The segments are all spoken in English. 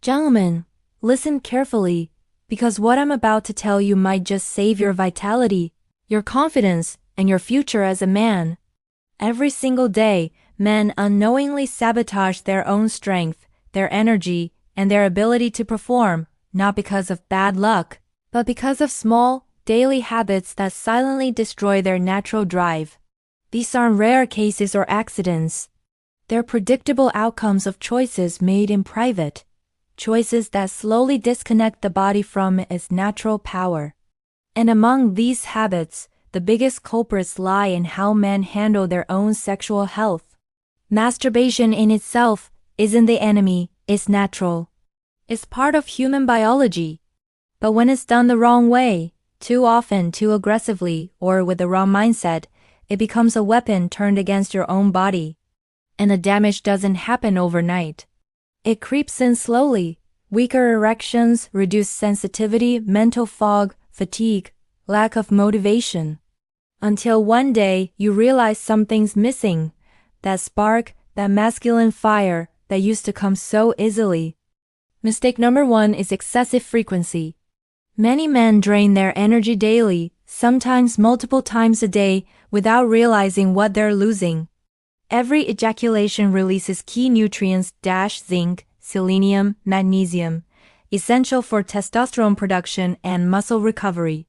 Gentlemen, listen carefully, because what I'm about to tell you might just save your vitality, your confidence, and your future as a man. Every single day, men unknowingly sabotage their own strength, their energy, and their ability to perform, not because of bad luck, but because of small, daily habits that silently destroy their natural drive. These aren't rare cases or accidents. They're predictable outcomes of choices made in private, choices that slowly disconnect the body from its natural power. And among these habits, the biggest culprits lie in how men handle their own sexual health. Masturbation in itself isn't the enemy, it's natural. It's part of human biology. But when it's done the wrong way, too often, too aggressively, or with the wrong mindset, it becomes a weapon turned against your own body. And the damage doesn't happen overnight. It creeps in slowly. Weaker erections, reduced sensitivity, mental fog, fatigue, lack of motivation. Until one day you realize something's missing. That spark, that masculine fire that used to come so easily. Mistake number 1 is excessive frequency. Many men drain their energy daily, sometimes multiple times a day, without realizing what they're losing. Every ejaculation releases key nutrients zinc, selenium, magnesium, essential for testosterone production and muscle recovery.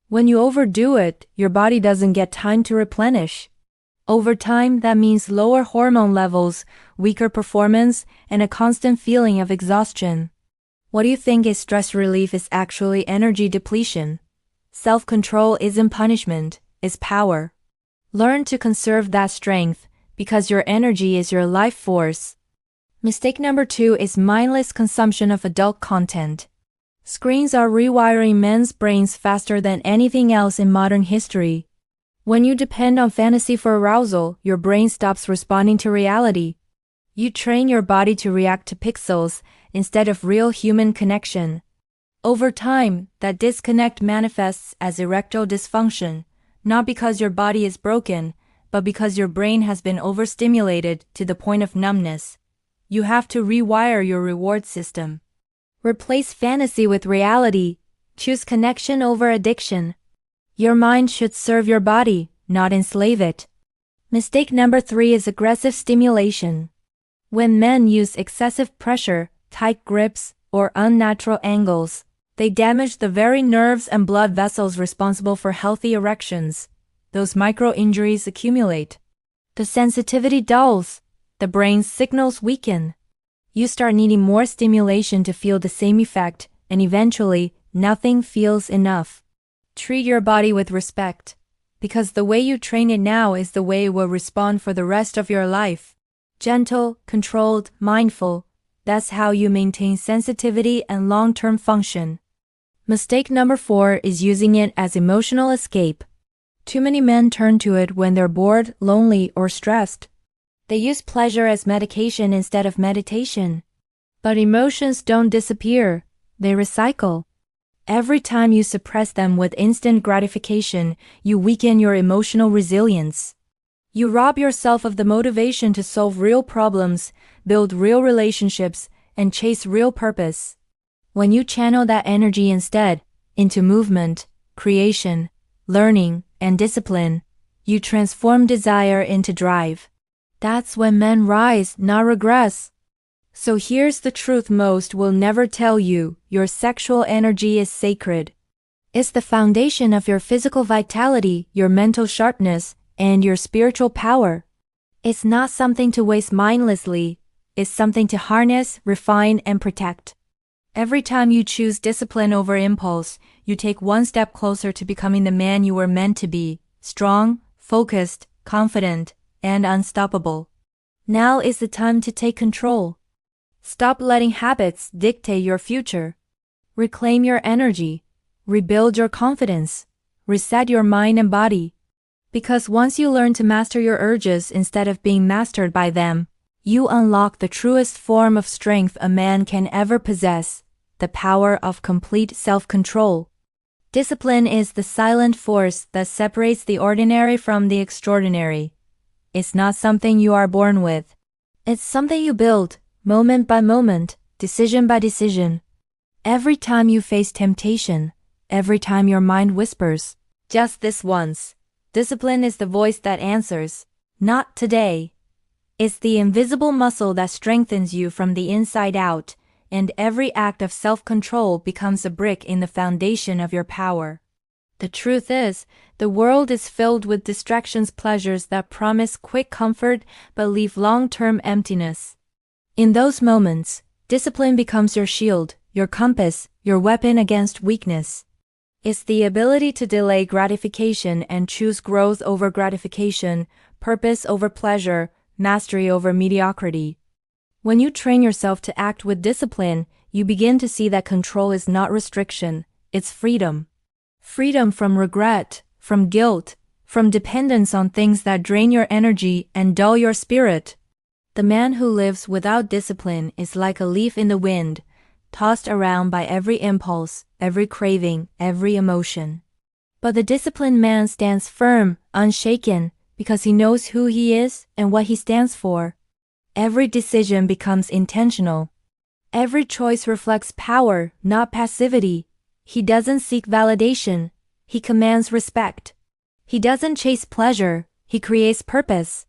When you overdo it, your body doesn't get time to replenish. Over time, that means lower hormone levels, weaker performance, and a constant feeling of exhaustion. What do you think is stress relief is actually energy depletion? Self-control isn't punishment, it's power. Learn to conserve that strength, because your energy is your life force. Mistake number 2 is mindless consumption of adult content. Screens are rewiring men's brains faster than anything else in modern history. When you depend on fantasy for arousal, your brain stops responding to reality. You train your body to react to pixels instead of real human connection. Over time, that disconnect manifests as erectile dysfunction, not because your body is broken, but because your brain has been overstimulated to the point of numbness. You have to rewire your reward system. Replace fantasy with reality. Choose connection over addiction. Your mind should serve your body, not enslave it. Mistake number 3 is aggressive stimulation. When men use excessive pressure, tight grips, or unnatural angles, they damage the very nerves and blood vessels responsible for healthy erections. Those micro-injuries accumulate. The sensitivity dulls. The brain's signals weaken. You start needing more stimulation to feel the same effect, and eventually, nothing feels enough. Treat your body with respect, because the way you train it now is the way it will respond for the rest of your life. Gentle, controlled, mindful. That's how you maintain sensitivity and long-term function. Mistake number 4 is using it as emotional escape. Too many men turn to it when they're bored, lonely, or stressed. They use pleasure as medication instead of meditation. But emotions don't disappear, they recycle. Every time you suppress them with instant gratification, you weaken your emotional resilience. You rob yourself of the motivation to solve real problems, build real relationships, and chase real purpose. When you channel that energy instead into movement, creation, learning, and discipline, you transform desire into drive. That's when men rise, not regress. So here's the truth most will never tell you: your sexual energy is sacred. It's the foundation of your physical vitality, your mental sharpness, and your spiritual power. It's not something to waste mindlessly. It's something to harness, refine, and protect. Every time you choose discipline over impulse, you take one step closer to becoming the man you were meant to be: strong, focused, confident, and unstoppable. Now is the time to take control. Stop letting habits dictate your future. Reclaim your energy. Rebuild your confidence. Reset your mind and body. Because once you learn to master your urges instead of being mastered by them, you unlock the truest form of strength a man can ever possess: the power of complete self-control. Discipline is the silent force that separates the ordinary from the extraordinary. It's not something you are born with. It's something you build, moment by moment, decision by decision. Every time you face temptation, every time your mind whispers, just this once, discipline is the voice that answers, not today. It's the invisible muscle that strengthens you from the inside out, and every act of self-control becomes a brick in the foundation of your power. The truth is, the world is filled with distractions, pleasures that promise quick comfort but leave long-term emptiness. In those moments, discipline becomes your shield, your compass, your weapon against weakness. It's the ability to delay gratification and choose growth over gratification, purpose over pleasure, mastery over mediocrity. When you train yourself to act with discipline, you begin to see that control is not restriction, it's freedom. Freedom from regret, from guilt, from dependence on things that drain your energy and dull your spirit. The man who lives without discipline is like a leaf in the wind, tossed around by every impulse, every craving, every emotion. But the disciplined man stands firm, unshaken, because he knows who he is and what he stands for. Every decision becomes intentional. Every choice reflects power, not passivity. He doesn't seek validation, he commands respect. He doesn't chase pleasure, he creates purpose.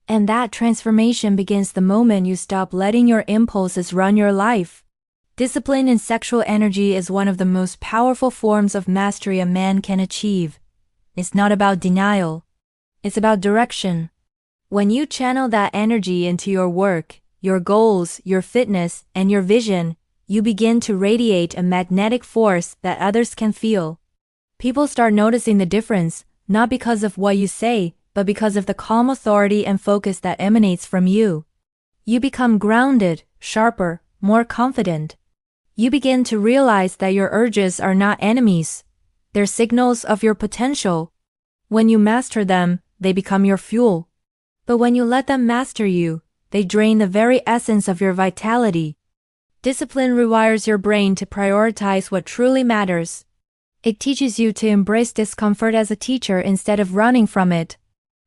And that transformation begins the moment you stop letting your impulses run your life. Discipline in sexual energy is one of the most powerful forms of mastery a man can achieve. It's not about denial. It's about direction. When you channel that energy into your work, your goals, your fitness, and your vision, you begin to radiate a magnetic force that others can feel. People start noticing the difference, not because of what you say, but because of the calm authority and focus that emanates from you. You become grounded, sharper, more confident. You begin to realize that your urges are not enemies. They're signals of your potential. When you master them, they become your fuel. But when you let them master you, they drain the very essence of your vitality. Discipline rewires your brain to prioritize what truly matters. It teaches you to embrace discomfort as a teacher instead of running from it.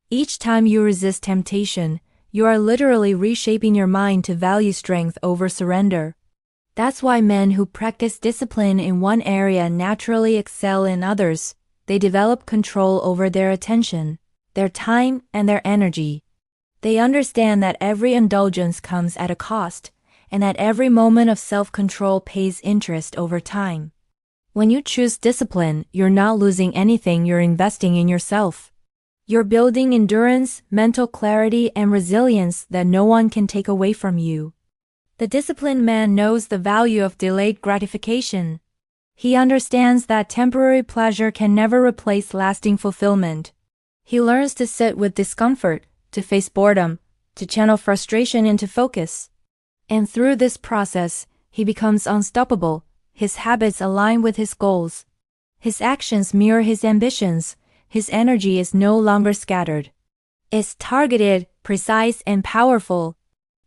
Each time you resist temptation, you are literally reshaping your mind to value strength over surrender. That's why men who practice discipline in one area naturally excel in others. They develop control over their attention, their time, and their energy. They understand that every indulgence comes at a cost, and that every moment of self-control pays interest over time. When you choose discipline, you're not losing anything, you're investing in yourself. You're building endurance, mental clarity, and resilience that no one can take away from you. The disciplined man knows the value of delayed gratification. He understands that temporary pleasure can never replace lasting fulfillment. He learns to sit with discomfort, to face boredom, to channel frustration into focus. And through this process, he becomes unstoppable. His habits align with his goals. His actions mirror his ambitions. His energy is no longer scattered. It's targeted, precise, and powerful.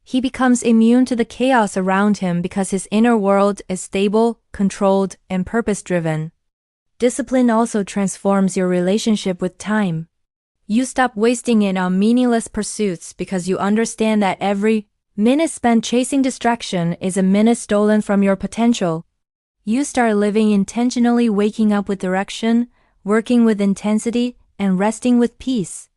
He becomes immune to the chaos around him because his inner world is stable, controlled, and purpose-driven. Discipline also transforms your relationship with time. You stop wasting it on meaningless pursuits because you understand that every minute spent chasing distraction is a minute stolen from your potential. You start living intentionally, waking up with direction, working with intensity, and resting with peace.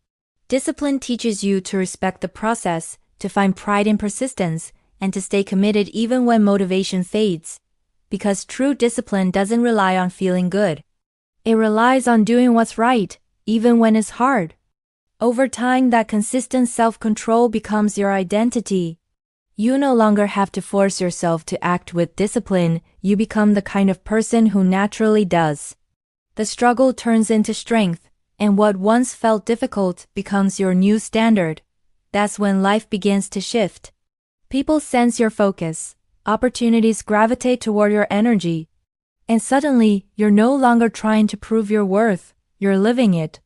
Discipline teaches you to respect the process, to find pride in persistence, and to stay committed even when motivation fades. Because true discipline doesn't rely on feeling good. It relies on doing what's right, even when it's hard. Over time, that consistent self-control becomes your identity. You no longer have to force yourself to act with discipline, you become the kind of person who naturally does. The struggle turns into strength, and what once felt difficult becomes your new standard. That's when life begins to shift. People sense your focus, opportunities gravitate toward your energy, and suddenly, you're no longer trying to prove your worth, you're living it.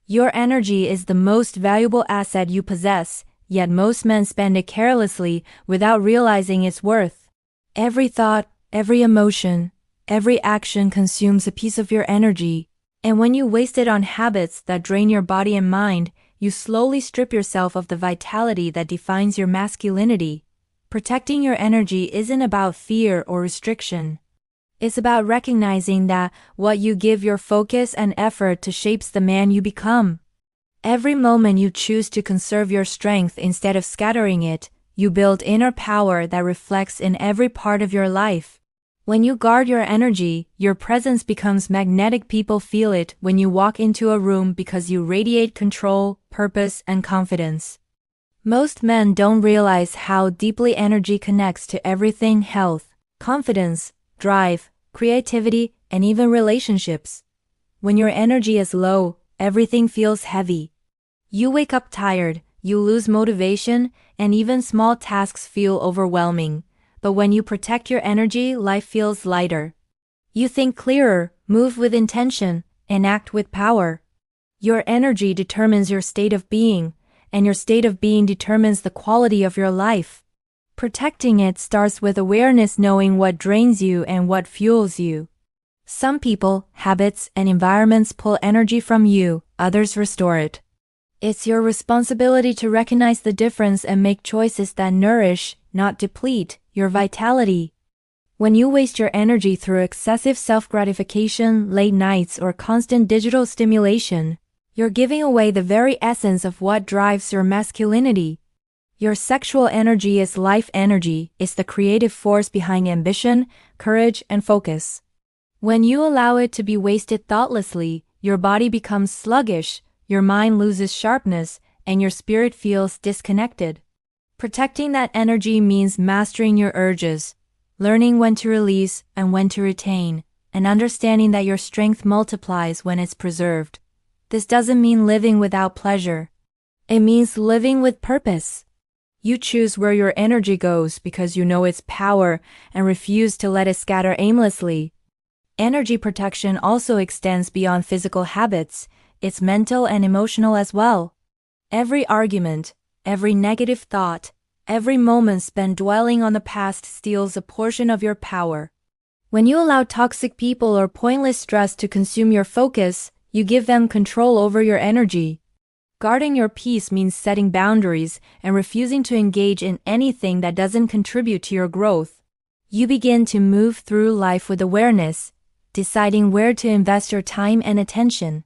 Your energy is the most valuable asset you possess, yet most men spend it carelessly without realizing its worth. Every thought, every emotion, every action consumes a piece of your energy, and when you waste it on habits that drain your body and mind, you slowly strip yourself of the vitality that defines your masculinity. Protecting your energy isn't about fear or restriction. It's about recognizing that what you give your focus and effort to shapes the man you become. Every moment you choose to conserve your strength instead of scattering it, you build inner power that reflects in every part of your life. When you guard your energy, your presence becomes magnetic. People feel it when you walk into a room because you radiate control, purpose, and confidence. Most men don't realize how deeply energy connects to everything: health, confidence, drive, creativity, and even relationships. When your energy is low, everything feels heavy. You wake up tired, you lose motivation, and even small tasks feel overwhelming. But when you protect your energy, life feels lighter. You think clearer, move with intention, and act with power. Your energy determines your state of being, and your state of being determines the quality of your life. Protecting it starts with awareness, knowing what drains you and what fuels you. Some people, habits, and environments pull energy from you, others restore it. It's your responsibility to recognize the difference and make choices that nourish, not deplete, your vitality. When you waste your energy through excessive self-gratification, late nights, or constant digital stimulation, you're giving away the very essence of what drives your masculinity. Your sexual energy is life energy, it's the creative force behind ambition, courage, and focus. When you allow it to be wasted thoughtlessly, your body becomes sluggish, your mind loses sharpness, and your spirit feels disconnected. Protecting that energy means mastering your urges, learning when to release and when to retain, and understanding that your strength multiplies when it's preserved. This doesn't mean living without pleasure. It means living with purpose. You choose where your energy goes because you know its power and refuse to let it scatter aimlessly. Energy protection also extends beyond physical habits. It's mental and emotional as well. Every argument, every negative thought, every moment spent dwelling on the past steals a portion of your power. When you allow toxic people or pointless stress to consume your focus, you give them control over your energy. Guarding your peace means setting boundaries and refusing to engage in anything that doesn't contribute to your growth. You begin to move through life with awareness, deciding where to invest your time and attention.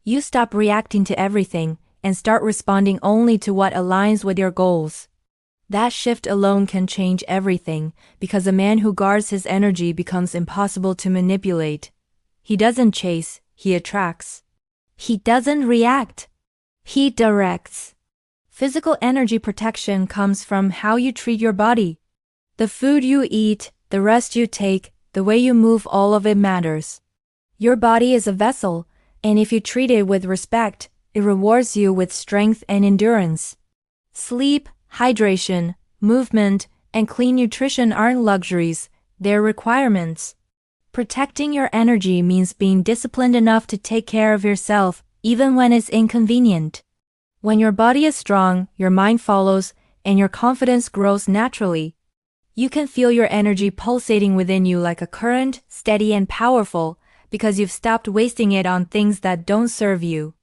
You stop reacting to everything and start responding only to what aligns with your goals. That shift alone can change everything, because a man who guards his energy becomes impossible to manipulate. He doesn't chase, he attracts. He doesn't react. He directs. Physical energy protection comes from how you treat your body. The food you eat, the rest you take, the way you move, all of it matters. Your body is a vessel, and if you treat it with respect, it rewards you with strength and endurance. Sleep, hydration, movement, and clean nutrition aren't luxuries, they're requirements. Protecting your energy means being disciplined enough to take care of yourself, even when it's inconvenient. When your body is strong, your mind follows, and your confidence grows naturally. You can feel your energy pulsating within you like a current, steady and powerful, because you've stopped wasting it on things that don't serve you.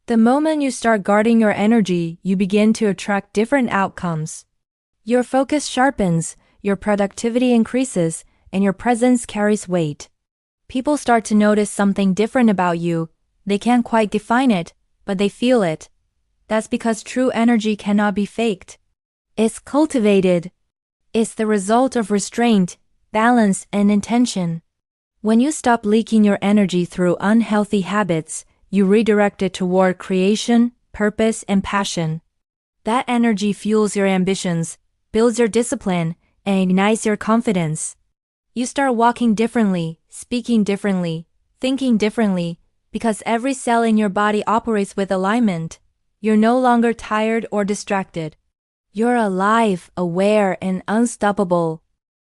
The moment you start guarding your energy, you begin to attract different outcomes. Your focus sharpens, your productivity increases, and your presence carries weight. People start to notice something different about you. They can't quite define it, but they feel it. That's because true energy cannot be faked. It's cultivated. It's the result of restraint, balance, and intention. When you stop leaking your energy through unhealthy habits, you redirect it toward creation, purpose, and passion. That energy fuels your ambitions, builds your discipline, and ignites your confidence. You start walking differently, speaking differently, thinking differently, because every cell in your body operates with alignment. You're no longer tired or distracted. You're alive, aware, and unstoppable.